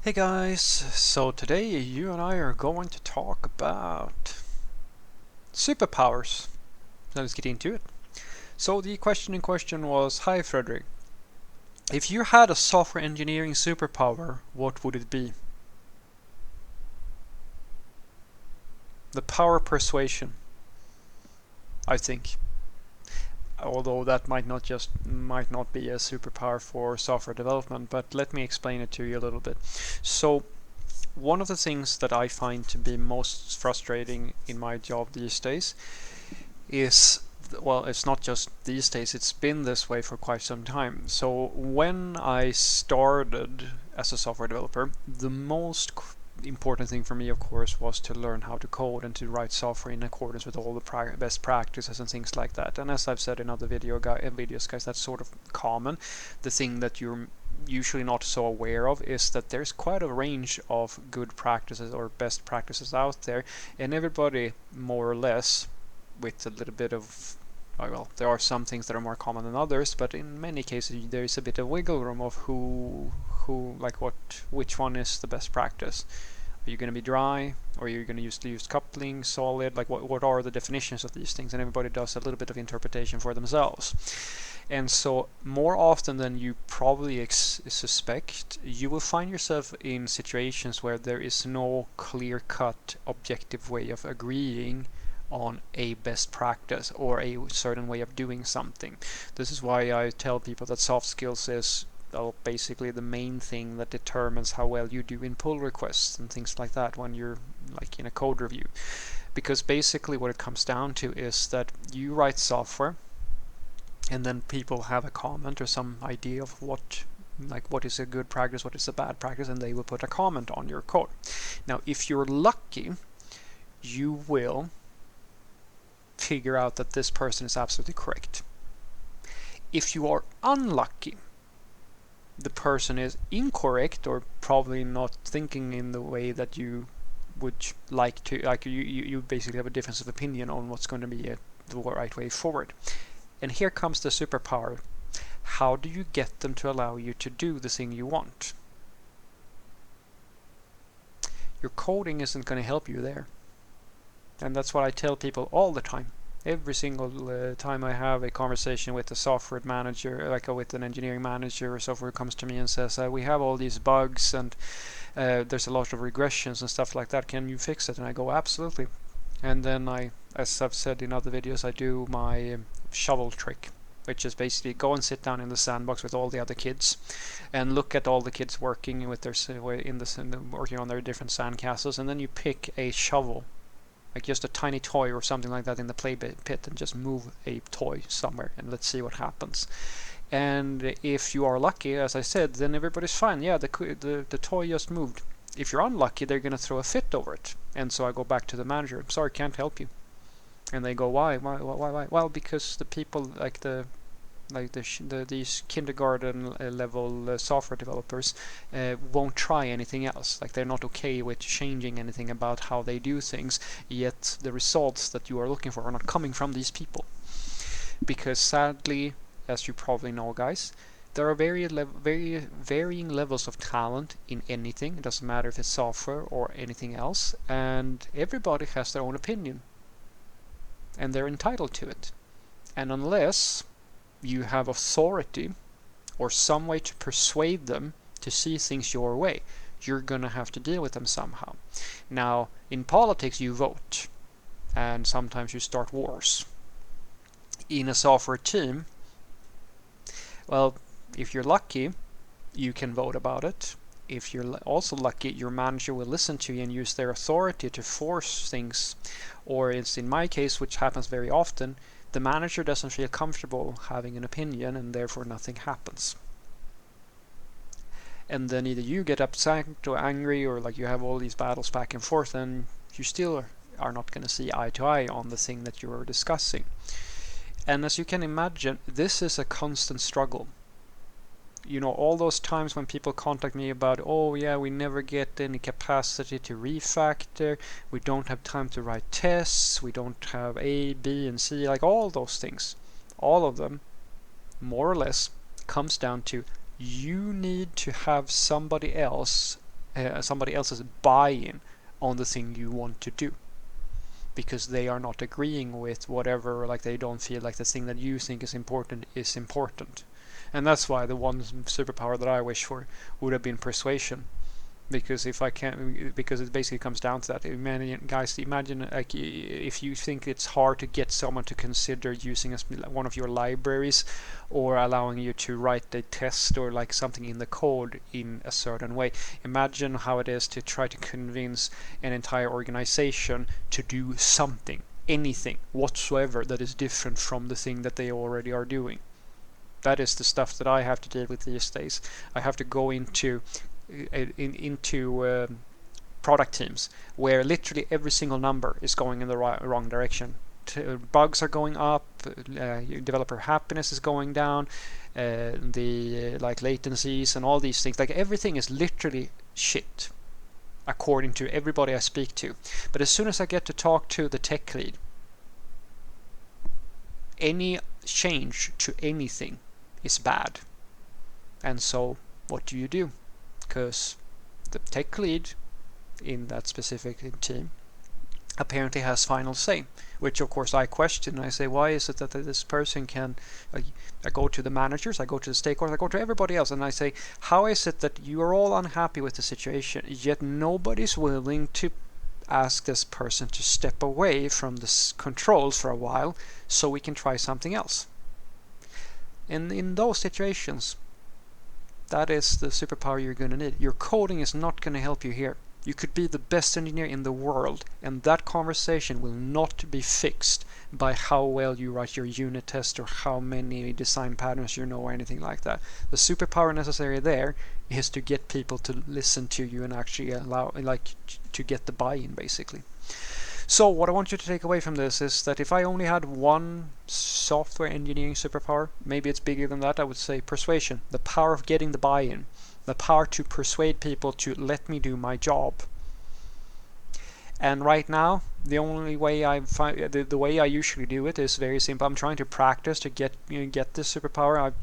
Hey guys, so today you and I are going to talk about superpowers. So let's get into it. So the question in question was, hi Frederick, if you had a software engineering superpower, what would it be? The power of persuasion, I think. Although that might not be a superpower for software development, but let me explain it to you a little bit. So one of the things that I find to be most frustrating in my job these days is, well, it's not just these days, it's been this way for quite some time. So when I started as a software developer, the most important thing for me, of course, was to learn how to code and to write software in accordance with all the best practices and things like that. And as I've said in other videos, guys, that's sort of common. The thing that you're usually not so aware of is that there's quite a range of good practices or best practices out there, and everybody more or less, with a little bit of, well, there are some things that are more common than others, but in many cases there is a bit of wiggle room of which one is the best practice. Are you going to be dry, or are you going to use coupling, solid? Like what are the definitions of these things? And everybody does a little bit of interpretation for themselves. And so more often than you probably suspect, you will find yourself in situations where there is no clear-cut objective way of agreeing on a best practice or a certain way of doing something. This is why I tell people that soft skills is basically the main thing that determines how well you do in pull requests and things like that when you're like in a code review. Because basically what it comes down to is that you write software and then people have a comment or some idea of what is a good practice, what is a bad practice, and they will put a comment on your code. Now if you're lucky, you will figure out that this person is absolutely correct. If you are unlucky, the person is incorrect or probably not thinking in the way that you would like to. Like you basically have a difference of opinion on what's going to be the right way forward. And here comes the superpower. How do you get them to allow you to do the thing you want? Your coding isn't going to help you there. And that's what I tell people all the time. Every single time I have a conversation with a software manager, like with an engineering manager or software, comes to me and says, we have all these bugs and there's a lot of regressions and stuff like that. Can you fix it? And I go, absolutely. And then as I've said in other videos, I do my shovel trick, which is basically go and sit down in the sandbox with all the other kids and look at all the kids working with working on their different sandcastles, and then you pick a shovel, like just a tiny toy or something like that in the play pit, and just move a toy somewhere and let's see what happens. And if you are lucky, as I said, then everybody's fine. Yeah, the toy just moved. If you're unlucky, they're going to throw a fit over it. And so I go back to the manager. I'm sorry, can't help you. And they go, why? Well, because the people these kindergarten level software developers won't try anything else. Like they're not okay with changing anything about how they do things, yet the results that you are looking for are not coming from these people. Because sadly, as you probably know, guys, there are very varying levels of talent in anything. It doesn't matter if it's software or anything else, and everybody has their own opinion, and they're entitled to it. And unless you have authority or some way to persuade them to see things your way, you're gonna have to deal with them somehow. Now, in politics, you vote, and sometimes you start wars. In a software team, well, if you're lucky, you can vote about it. If you're also lucky, your manager will listen to you and use their authority to force things. Or it's in my case, which happens very often, the manager doesn't feel comfortable having an opinion and therefore nothing happens. And then either you get upset or angry, or like you have all these battles back and forth, and you still are not going to see eye to eye on the thing that you are discussing. And as you can imagine, this is a constant struggle. You know, all those times when people contact me about, oh yeah, we never get any capacity to refactor, we don't have time to write tests, we don't have A, B, and C, like all those things. All of them, more or less, comes down to you need to have somebody else somebody else's buy-in on the thing you want to do, because they are not agreeing with whatever, like they don't feel like the thing that you think is important. And that's why the one superpower that I wish for would have been persuasion. Because if I can, because it basically comes down to that. Imagine like if you think it's hard to get someone to consider using one of your libraries, or allowing you to write a test or like something in the code in a certain way. Imagine how it is to try to convince an entire organization to do something, anything whatsoever, that is different from the thing that they already are doing. That is the stuff that I have to deal with these days. I have to go into product teams where literally every single number is going in the wrong direction. Bugs are going up, developer happiness is going down, the like latencies and all these things. Like everything is literally shit according to everybody I speak to. But as soon as I get to talk to the tech lead, any change to anything is bad. And so what do? Because the tech lead in that specific team apparently has final say, which of course I question. I say, why is it that this person can, I go to the managers, I go to the stakeholders, I go to everybody else, and I say, how is it that you are all unhappy with the situation, yet nobody's willing to ask this person to step away from the controls for a while so we can try something else? And in those situations, that is the superpower you're going to need. Your coding is not going to help you here. You could be the best engineer in the world, and that conversation will not be fixed by how well you write your unit test or how many design patterns you know or anything like that. The superpower necessary there is to get people to listen to you and actually allow, like, to get the buy-in, basically. So what I want you to take away from this is that if I only had one software engineering superpower, maybe it's bigger than that, I would say persuasion, the power of getting the buy-in, the power to persuade people to let me do my job. And right now, the only way I find, the way I usually do it is very simple. I'm trying to practice to get this superpower. I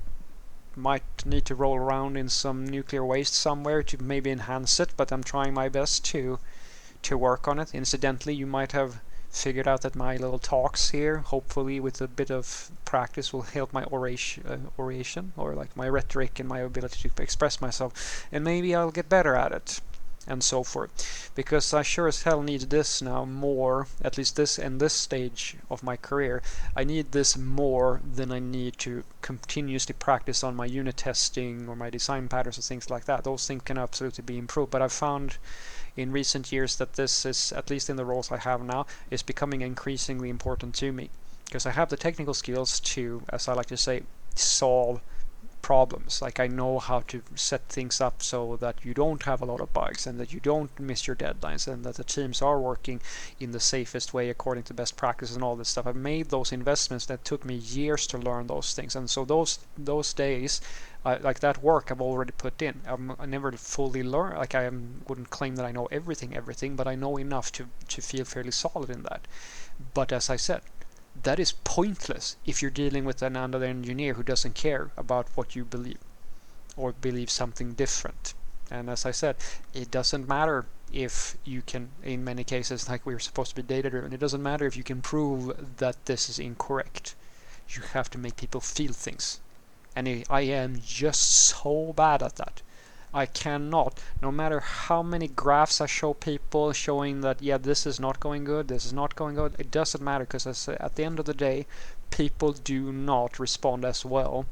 might need to roll around in some nuclear waste somewhere to maybe enhance it, but I'm trying my best to work on it. Incidentally, you might have figured out that my little talks here, hopefully with a bit of practice, will help my oration, or like my rhetoric and my ability to express myself, and maybe I'll get better at it, and so forth. Because I sure as hell need this now more, at least this in this stage of my career. I need this more than I need to continuously practice on my unit testing or my design patterns or things like that. Those things can absolutely be improved, but I've found in recent years that this is, at least in the roles I have now, is becoming increasingly important to me, because I have the technical skills to, as I like to say, solve problems. Like I know how to set things up so that you don't have a lot of bugs and that you don't miss your deadlines and that the teams are working in the safest way according to best practices and all this stuff. I've made those investments that took me years to learn those things, and so those days, like that work I've already put in. I never fully learn, like I wouldn't claim that I know everything, but I know enough to feel fairly solid in that. But as I said, that is pointless if you're dealing with another engineer who doesn't care about what you believe or believe something different. And as I said, it doesn't matter if you can, in many cases, like we're supposed to be data driven, it doesn't matter if you can prove that this is incorrect. You have to make people feel things. And I am just so bad at that. I cannot, no matter how many graphs I show people showing that, yeah, this is not going good, this is not going good, it doesn't matter, because at the end of the day, people do not respond as well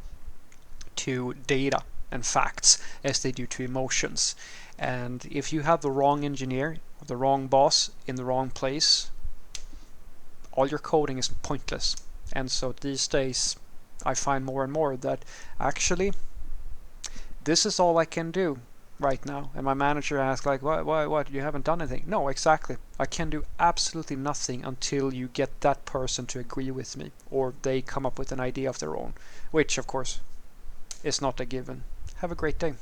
to data and facts as they do to emotions. And if you have the wrong engineer, or the wrong boss in the wrong place, all your coding is pointless. And so these days, I find more and more that actually this is all I can do right now. And my manager asks, like, what? You haven't done anything. No, exactly. I can do absolutely nothing until you get that person to agree with me, or they come up with an idea of their own, which of course is not a given. Have a great day.